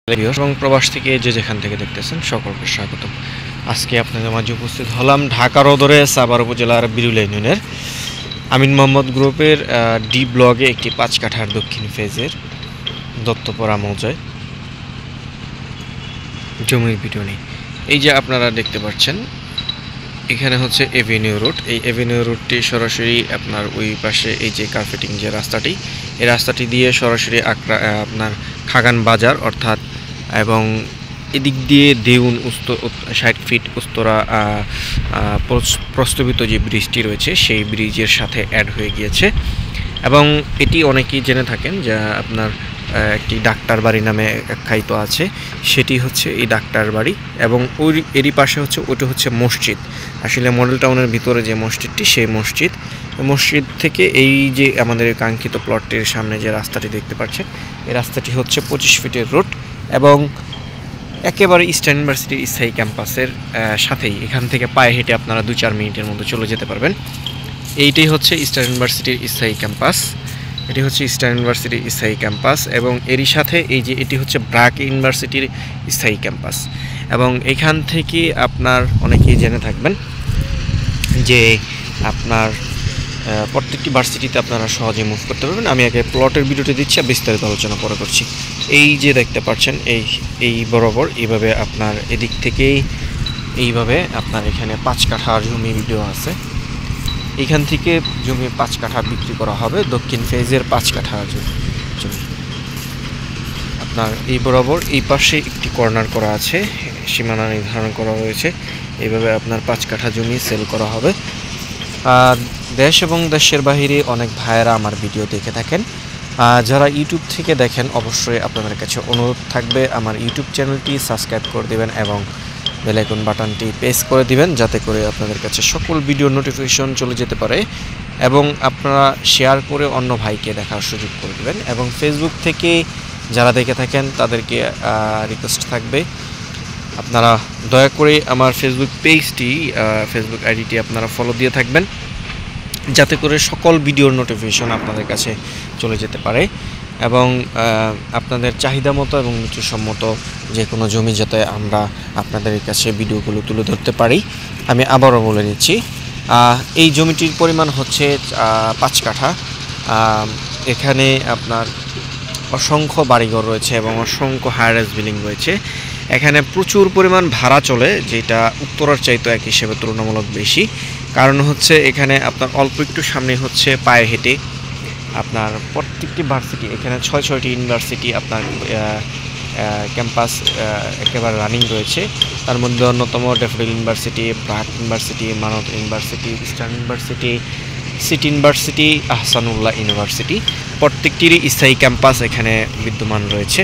এবং প্রবাস থেকে যে যেখান থেকে দেখতেছেন সকলকে স্বাগতম। আজকে আপনাদের মাঝে উপস্থিত হলাম ঢাকা রোদরে সাভার উপজেলার বিরুল ইউনিয়নের আমিন মোহাম্মদ গ্রুপের ডি ব্লগে একটি 5 কাঠার দক্ষিণ ফেজের দত্তপাড়া মৌজায় জমির ভিডিও নেই। এই যে আপনারা দেখতে পাচ্ছেন এখানে হচ্ছে এভিনিউ রোড। এই এভিনিউ রোডটি সরাসরি আপনার ওই পাশে এই যে কার্পেটিং যে রাস্তাটি, এই রাস্তাটি দিয়ে সরাসরি আপনার খাগান বাজার অর্থাৎ এবং এদিক দিয়ে দেউন 60 ফিট উস্তরা প্রস্তাবিত যে ব্রিজটি রয়েছে সেই ব্রিজের সাথে অ্যাড হয়ে গিয়েছে। এবং এটি অনেকেই জেনে থাকেন যে আপনার একটি ডাক্তার বাড়ি নামে আখ্যায়িত আছে, সেটি হচ্ছে এই ডাক্তার বাড়ি। এবং ওই এরই পাশে হচ্ছে ওটা হচ্ছে মসজিদ। আসলে মডেল টাউনের ভিতরে যে মসজিদটি সেই মসজিদ থেকে এই যে আমাদের কাঙ্ক্ষিত প্লটটির সামনে যে রাস্তাটি দেখতে পাচ্ছেন, এই রাস্তাটি হচ্ছে 25 ফিটের রোড এবং একেবারে ইস্টার্ন ইউনিভার্সিটির স্থায়ী ক্যাম্পাসের সাথেই। এখান থেকে পায়ে হেঁটে আপনারা 2-4 মিনিটের মধ্যে চলে যেতে পারবেন। এইটাই হচ্ছে ইস্টার্ন ইউনিভার্সিটির স্থায়ী ক্যাম্পাস। এটি হচ্ছে ইস্টার্ন ইউনিভার্সিটির স্থায়ী ক্যাম্পাস এবং এরই সাথে এই যে এটি হচ্ছে ব্র্যাক ইউনিভার্সিটির স্থায়ী ক্যাম্পাস। এবং এখান থেকে আপনার অনেকেই জেনে থাকবেন যে আপনার প্রত্যেকটি ভার্সিটিতে আপনারা সহজে মুভ করতে পারবেন। আমি আগে প্লটের ভিডিওটি দিচ্ছি, বিস্তারিত আলোচনা পরে করছি। এই যে দেখতে পাচ্ছেন এই বরাবর এইভাবে আপনার এদিক থেকেই এইভাবে আপনার এখানে 5 কাঠা জমি ভিডিও আছে। এখান থেকে জমি 5 কাঠা বিক্রি করা হবে, দক্ষিণ ফেজের 5 কাঠা জমি। আপনার এই বরাবর এই পাশে একটি কর্নার করা আছে, সীমানা নির্ধারণ করা রয়েছে। এইভাবে আপনার 5 কাঠা জমি সেল করা হবে। দেশ এবং দেশের বাহিরে অনেক ভাইয়েরা আমার ভিডিও দেখে থাকেন। যারা ইউটিউব থেকে দেখেন অবশ্যই আপনাদের কাছে অনুরোধ থাকবে আমার ইউটিউব চ্যানেলটি সাবস্ক্রাইব করে দেবেন এবং বেল আইকন বাটনটি প্রেস করে দিবেন, যাতে করে আপনাদের কাছে সকল ভিডিও নোটিফিকেশন চলে যেতে পারে। এবং আপনারা শেয়ার করে অন্য ভাইকে দেখার সুযোগ করে দেবেন। এবং ফেসবুক থেকে যারা দেখে থাকেন তাদেরকে রিকোয়েস্ট থাকবে আপনারা দয়া করে আমার ফেসবুক পেজটি ফেসবুক আইডিটি আপনারা ফলো দিয়ে থাকবেন, যাতে করে সকল ভিডিওর নোটিফিকেশন আপনাদের কাছে চলে যেতে পারে। এবং আপনাদের চাহিদা মতো এবং নীতিসম্মত যে কোনো জমি যাতে আমরা আপনাদের কাছে ভিডিওগুলো তুলে ধরতে পারি। আমি আবারও বলে নিচ্ছি, এই জমিটির পরিমাণ হচ্ছে 5 কাঠা। এখানে আপনার অসংখ্য বাড়িঘর রয়েছে এবং অসংখ্য হাইরাইজ বিল্ডিং রয়েছে। এখানে প্রচুর পরিমাণ ভাড়া চলে, যেটা উত্তরার চাইতে এক হিসেবে তুলনামূলক বেশি। কারণ হচ্ছে এখানে আপনার অল্প একটু সামনে হচ্ছে পায়ে হেঁটে আপনার প্রত্যেকটি ভার্সিটি, এখানে 6টি ইউনিভার্সিটি আপনার ক্যাম্পাস একেবারে রানিং রয়েছে। তার মধ্যে অন্যতম ড্যাফোডিল ইউনিভার্সিটি, ব্র্যাক ইউনিভার্সিটি, মানত University, Eastern University, City University, Ahsanullah University, প্রত্যেকটিরই স্থায়ী ক্যাম্পাস এখানে বিদ্যমান রয়েছে।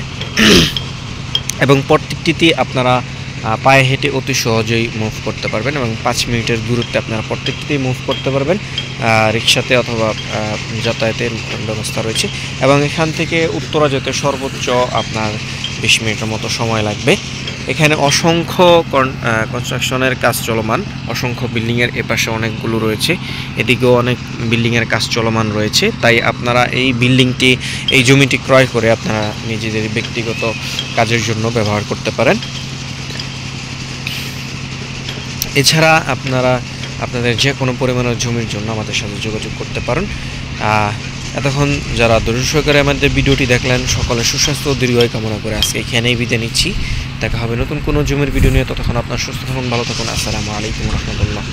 এবং প্রত্যেকটিতে আপনারা পায়ে হেঁটে অতি সহজেই মুভ করতে পারবেন এবং 5 মিনিটের দূরত্বে আপনারা প্রত্যেকটিতেই মুভ করতে পারবেন। রিক্সাতে অথবা যাতায়াতের ব্যবস্থা রয়েছে। এবং এখান থেকে উত্তরা যেতে সর্বোচ্চ আপনার 20 মিনিটের মতো সময় লাগবে। এখানে অসংখ্য কনস্ট্রাকশনের কাজ চলমান, অসংখ্য বিল্ডিংয়ের এপাশে অনেকগুলো রয়েছে, এদিকেও অনেক বিল্ডিংয়ের কাজ চলমান রয়েছে। তাই আপনারা এই জমিটি ক্রয় করে আপনারা নিজেদের ব্যক্তিগত কাজের জন্য ব্যবহার করতে পারেন। এছাড়া আপনারা আপনাদের যে কোনো পরিমাণের জমির জন্য আমাদের সাথে যোগাযোগ করতে পারেন। এতক্ষণ যারা ধৈর্য সহকারে আমাদের ভিডিওটি দেখলেন, সকলের সুস্বাস্থ্য ও দীর্ঘায়ু কামনা করে আজকে এখানেই বিদায় নিচ্ছি। দেখা হবে নতুন কোনো জমির ভিডিও নিয়ে। ততক্ষণ আপনার সুস্থ থাকুন, ভালো থাকুন। আসসালামু আলাইকুম রহমতুল্লাহ।